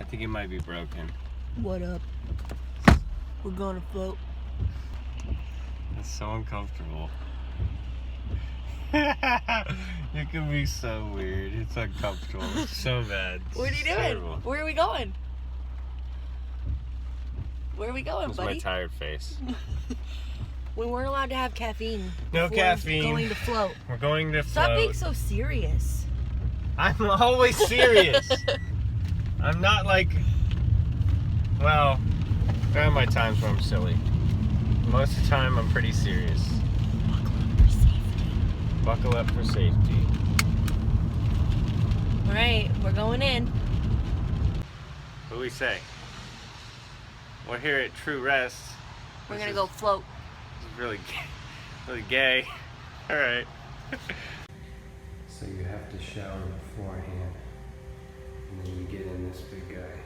think it might be broken. What up? We're going to float. It's so uncomfortable. You can be so weird. It's uncomfortable. It's so bad. What are you doing? Terrible. Where are we going? Where are we going, It's buddy? my tired face. We weren't allowed to have caffeine. No before caffeine. Going to float. We're going to Stop float. being so serious. I'm always serious. I'm not like... Well, there are my times where I'm silly. Most of the time, I'm pretty serious. Buckle up for safety. Buckle up for safety. All right, we're going in. What do we say? We're here at True Rest. We're This gonna is- go float. This is really gay. All right. So you have to shower beforehand, and then you get in this big guy.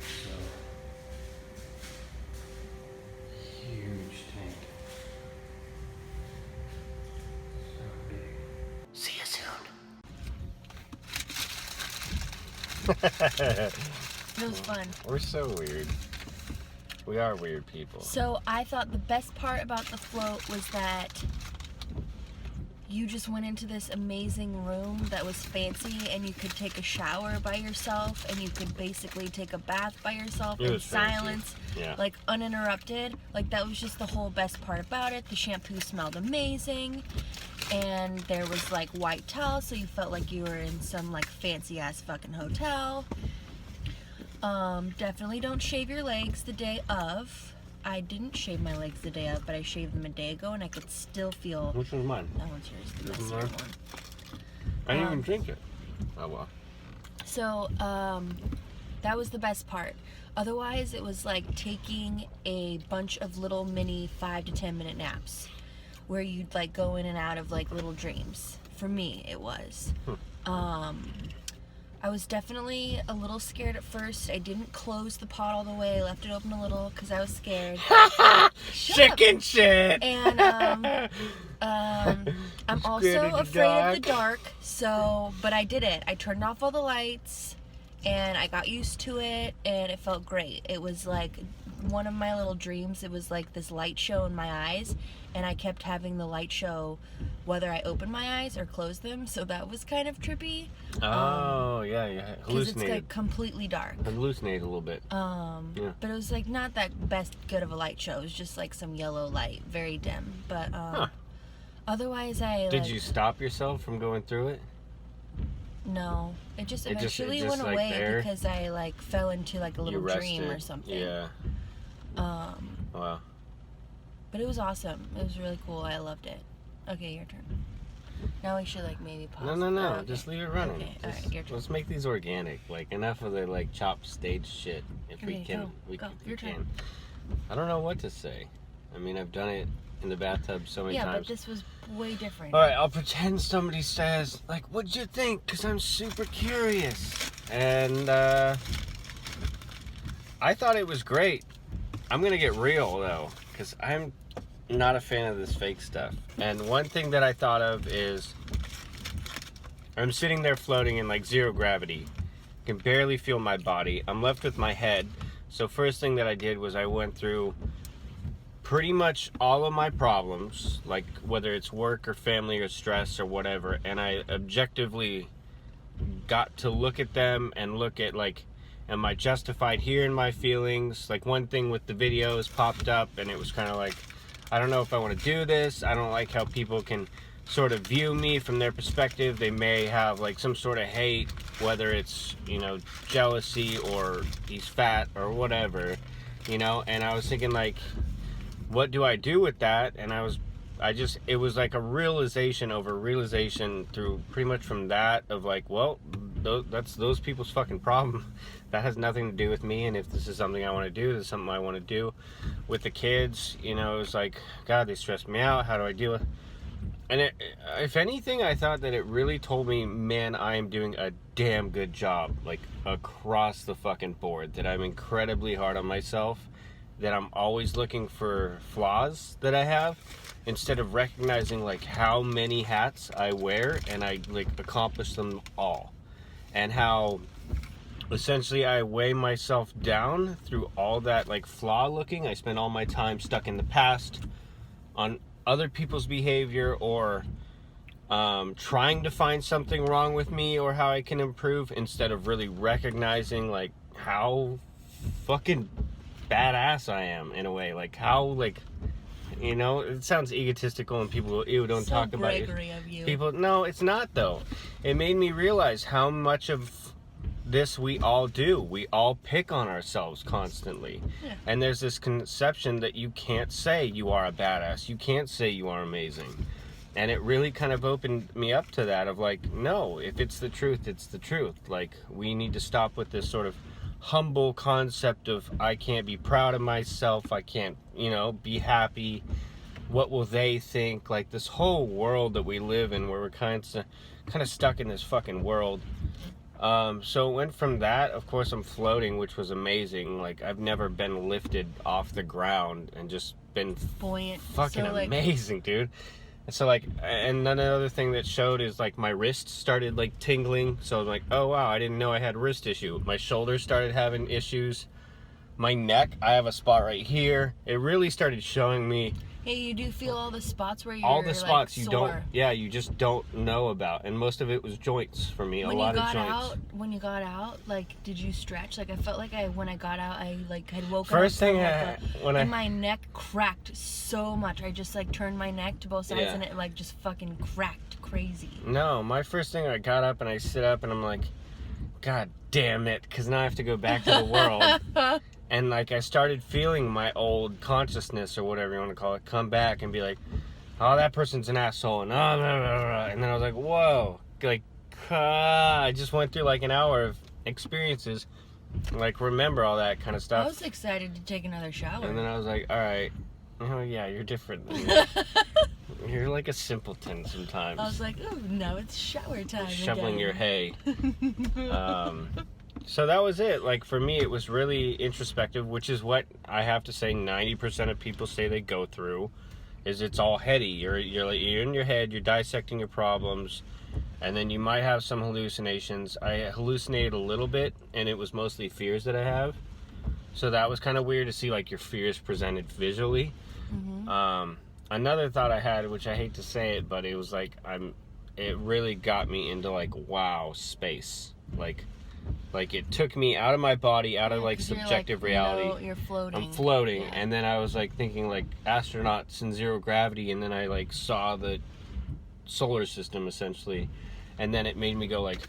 So huge tank. So big. See you soon. It was fun. We're so weird. We are weird people. So I thought the best part about the float was that you just went into this amazing room that was fancy, and you could take a shower by yourself, and you could basically take a bath by yourself It in was fancy. silence, Yeah. like uninterrupted. Like that was just the whole best part about it. The shampoo smelled amazing, and there was like white towels, so you felt like you were in some like fancy ass fucking hotel. Definitely don't shave your legs the day of. I didn't shave my legs the day of, but I shaved them a day ago, and I could still feel. Which one's mine? That one's yours. The This best is one. mine? I didn't even drink it. Oh well. So, that was the best part. Otherwise, it was like taking a bunch of little mini 5 to 10 minute naps where you'd like go in and out of like little dreams. For me, it was. I was definitely a little scared at first. I didn't close the pot all the way. I left it open a little because I was scared. Chicken shit! And I'm also Scared of the afraid of the dark. dark. So, but I did it. I turned off all the lights, and I got used to it, and it felt great. It was like one of my little dreams. It was like this light show in my eyes, and I kept having the light show whether I opened my eyes or closed them. So that was kind of trippy. Oh, yeah. Because it's Hallucinated. like completely dark. Hallucinated a little bit. Yeah. But it was like not that best good of a light show. It was just like some yellow light, very dim. But otherwise, Did you stop yourself from going through it? No, it just It just- eventually it just, went like, away there? because I like fell into like a You little dream rested. or something. Yeah. Wow. But it was awesome. It was really cool. I loved it. Okay, your turn. Now we should like maybe pause. No. Oh, okay. Just leave it running. Okay, Just- alright, your turn. let's make these organic. Like enough of the like chopped stage shit. If we Okay, can, go, we go. can. Your turn. I don't know what to say. I mean, I've done it in the bathtub so many Yeah, times. but this was way different. All right, I'll pretend somebody says, like, what'd you think? Because I'm super curious. And I thought it was great. I'm going to get real, though, because I'm not a fan of this fake stuff. And one thing that I thought of is I'm sitting there floating in, like, zero gravity. Can barely feel my body. I'm left with my head. So first thing that I did was I went through pretty much all of my problems, like whether it's work or family or stress or whatever, and I objectively got to look at them and look at, like, am I justified here in my feelings? Like, one thing with the videos popped up and it was kind of like, I don't know if I want to do this. I don't like how people can sort of view me from their perspective. They may have like some sort of hate, whether it's, you know, jealousy or he's fat or whatever, you know. And I was thinking, like, what do I do with that? And it was like a realization over realization through pretty much from that of like, well, that's those people's fucking problem. That has nothing to do with me. And if this is something I want to do, this is something I want to do. With the kids, you know, it was like, God, they stress me out. How do I deal with it? And if anything, I thought that it really told me, man, I am doing a damn good job, like, across the fucking board. That I'm incredibly hard on myself. That I'm always looking for flaws that I have, instead of recognizing, like, how many hats I wear and I, like, accomplish them all. And how essentially I weigh myself down through all that like flaw looking. I spend all my time stuck in the past on other people's behavior, or trying to find something wrong with me or how I can improve, instead of really recognizing like how fucking badass I am in a way. Like how, like, you know, it sounds egotistical and people go, ew, don't So talk about it. Gregory of you. People, no, it's not though. It made me realize how much of this we all do. We all pick on ourselves constantly. Yeah. And there's this conception that you can't say you are a badass. You can't say you are amazing. And it really kind of opened me up to that of like, no, if it's the truth, it's the truth. Like, we need to stop with this sort of humble concept of I can't be proud of myself, I can't, you know, be happy, what will they think, like this whole world that we live in where we're kind of stuck in this fucking world. So it went from that, of course I'm floating, which was amazing. Like, I've never been lifted off the ground and just been Buoyant. fucking So, like, amazing, dude. And so like, and another thing that showed is like my wrist started like tingling. So I'm like, oh wow, I didn't know I had wrist issue. My shoulders started having issues. My neck, I have a spot right here. It really started showing me hey, you do feel all the spots where you're all the spots like, you sore. don't, yeah, you just don't know about. And most of it was joints for me, When a lot you of got joints. out, when you got out, like, did you stretch? Like, I felt like when I got out, I like had woken First up thing and my neck cracked so much. I just like turned my neck to both sides, Yeah. and it like just fucking cracked crazy. No, my first thing, I got up and I sit up and I'm like, God damn it, because now I have to go back to the world. And like, I started feeling my old consciousness, or whatever you want to call it, come back and be like, oh, that person's an asshole, and blah, blah, blah, blah. And then I was like, whoa, like, I just went through like an hour of experiences, like, remember all that kind of I stuff. was excited to take another shower. And then I was like, all right, oh yeah, you're different than me. You're like a simpleton sometimes. I was like, oh, now it's shower time. Shoveling again. your hay. So that was it. Like, for me, it was really introspective, which is what I have to say 90% of people say they go through, is it's all heady. You're in your head, you're dissecting your problems, and then you might have some hallucinations. I hallucinated a little bit, and it was mostly fears that I have. So that was kind of weird to see like your fears presented visually. Mm-hmm. Another thought I had, which I hate to say it, but it was like, it really got me into like, wow, space. Like it took me out of my body, out of like subjective reality. You know, you're floating. I'm floating, Yeah. and then I was like thinking like astronauts in zero gravity, and then I like saw the solar system essentially, and then it made me go like,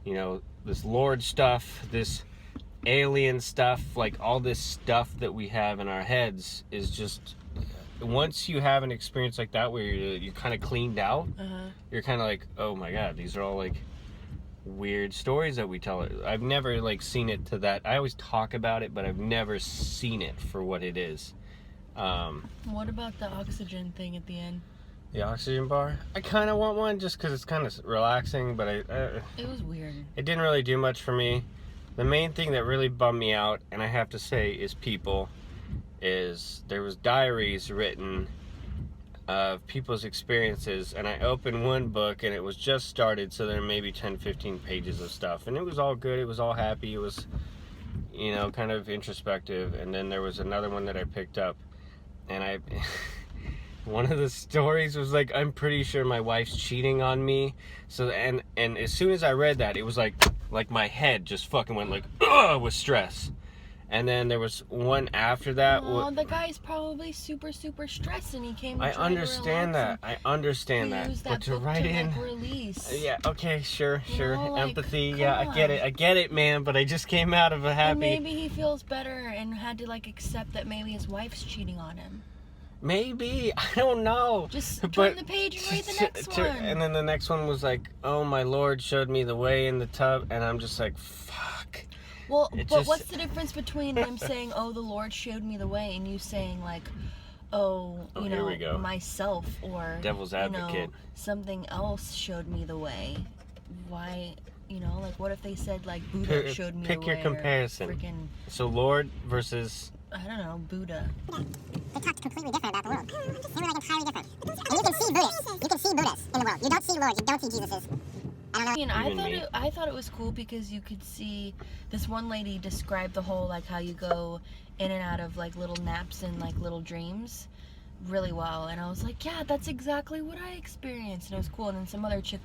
you know, this Lord stuff, this alien stuff, like all this stuff that we have in our heads is just, once you have an experience like that where you're kind of cleaned out, you're kind of like, oh my god, these are all like weird stories that we tell. I've never like seen it to that. I always talk about it, but I've never seen it for what it is. What about the oxygen thing at the end? The oxygen bar, I kind of want one just because it's kind of relaxing, but It was weird. it didn't really do much for me. The main thing that really bummed me out, and I have to say, is people. Is there was diaries written of people's experiences, and I opened one book and it was just started, so there may be 10-15 pages of stuff, and it was all good, it was all happy, it was, you know, kind of introspective. And then there was another one that I picked up, and I one of the stories was like, I'm pretty sure my wife's cheating on me. So and as soon as I read that, it was like my head just fucking went like, ugh, with stress. And then there was one after that. Oh, the guy's probably super stressed, and he came. I understand that. I understand that. But to write in, like, release. yeah, okay, sure. know, like, Empathy, come yeah, I get it, man. But I just came out of a And happy. maybe he feels better and had to like accept that maybe his wife's cheating on him. Maybe, I don't know. Just But turn the page and read the next one. And then the next one was like, oh, my Lord showed me the way in the tub, and I'm just like, fuck. Well, It but just- what's the difference between him saying, "Oh, the Lord showed me the way," and you saying like, "Oh, you here we know, go. myself," or Devil's advocate. You know, something else showed me the way. Why? You know, like what if they said like Buddha showed me the way? Pick your comparison. Freaking, So Lord versus. I don't know, Buddha. They talk completely different about the world. They were like entirely different. And you can see Buddhists. You can see Buddhists in the world. You don't see Lords. You don't see Jesuses. I mean, Even me. I thought it was cool because you could see this one lady describe the whole like how you go in and out of like little naps and like little dreams really well, and I was like, yeah, that's exactly what I experienced, and it was cool. And then some other chick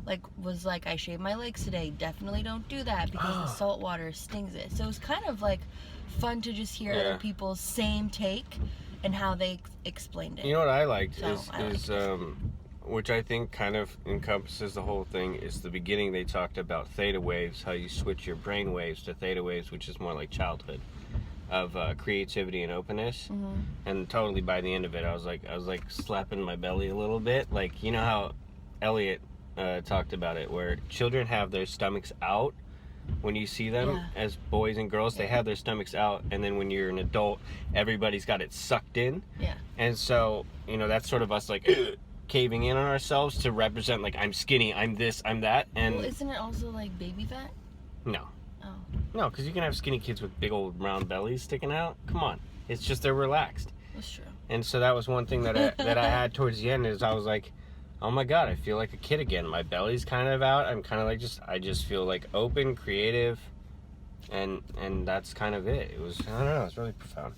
like was like, I shaved my legs today, definitely don't do that because the salt water stings it. So it was kind of like fun to just hear other people's same take and how they explained it. You know what I liked So, is which I think kind of encompasses the whole thing, is the beginning they talked about theta waves, how you switch your brain waves to theta waves, which is more like childhood, of creativity and openness. And totally by the end of it, I was like slapping my belly a little bit, like, you know how Elliot talked about it, where children have their stomachs out when you see them as boys and girls. They have their stomachs out, and then when you're an adult, everybody's got it sucked in. And so, you know, that's sort of us like caving in on ourselves to represent, like, I'm skinny, I'm this, I'm that. And well, isn't it also like baby fat? No. Oh. No, because you can have skinny kids with big old round bellies sticking out. Come on. It's just they're relaxed. That's true. And so that was one thing that I had towards the end, is I was like, oh my God, I feel like a kid again. My belly's kind of out. I'm kind of like I just feel like open, creative, and that's kind of it. It was, I don't know, it's really profound.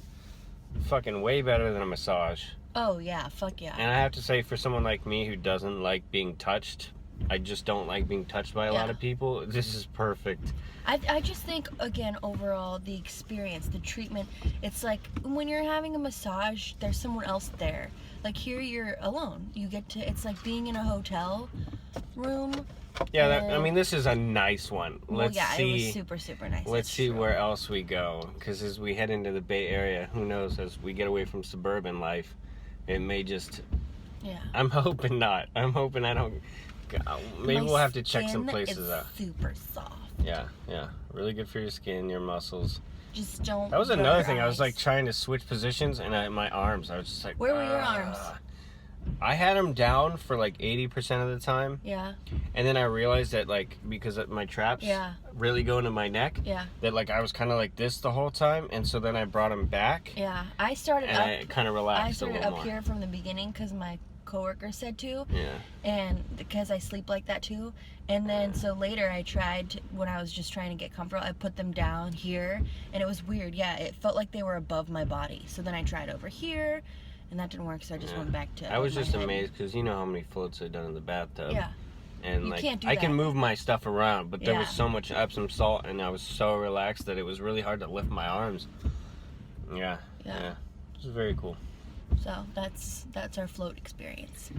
Fucking way better than a massage. Oh yeah, fuck yeah. And I have to say, for someone like me who doesn't like being touched, I just don't like being touched by a lot of people, this is perfect. I just think, again, overall, the experience, the treatment, it's like when you're having a massage, there's someone else there. Like here, you're alone. You get to, it's like being in a hotel room. Yeah, I mean, this is a nice one. Let's see. It was super, super nice. Let's see where else we go. Because as we head into the Bay Area, who knows, as we get away from suburban life, it may just... Yeah. I'm hoping not. I'm hoping I don't... Maybe we'll have to check some places out. Super soft. Yeah. Really good for your skin, your muscles. Just don't... That was another thing. I was like trying to switch positions, and my arms, I was just like... Where were your arms? I had them down for like 80% of the time. Yeah. And then I realized that, like, because my traps really go into my neck, that like I was kind of like this the whole time, and so then I brought them back. Yeah, I started and I kind of relaxed a little more. I started up here from the beginning because my coworker said to. Yeah. And because I sleep like that too. And then so later I tried, when I was just trying to get comfortable, I put them down here, and it was weird. Yeah, it felt like they were above my body. So then I tried over here, and that didn't work, so I just went back to... I was just amazed, because you know how many floats I've done in the bathtub. Yeah. And you like, can't do I that. can move my stuff around, but there was so much Epsom salt, and I was so relaxed that it was really hard to lift my arms. Yeah. It was very cool. So that's our float experience.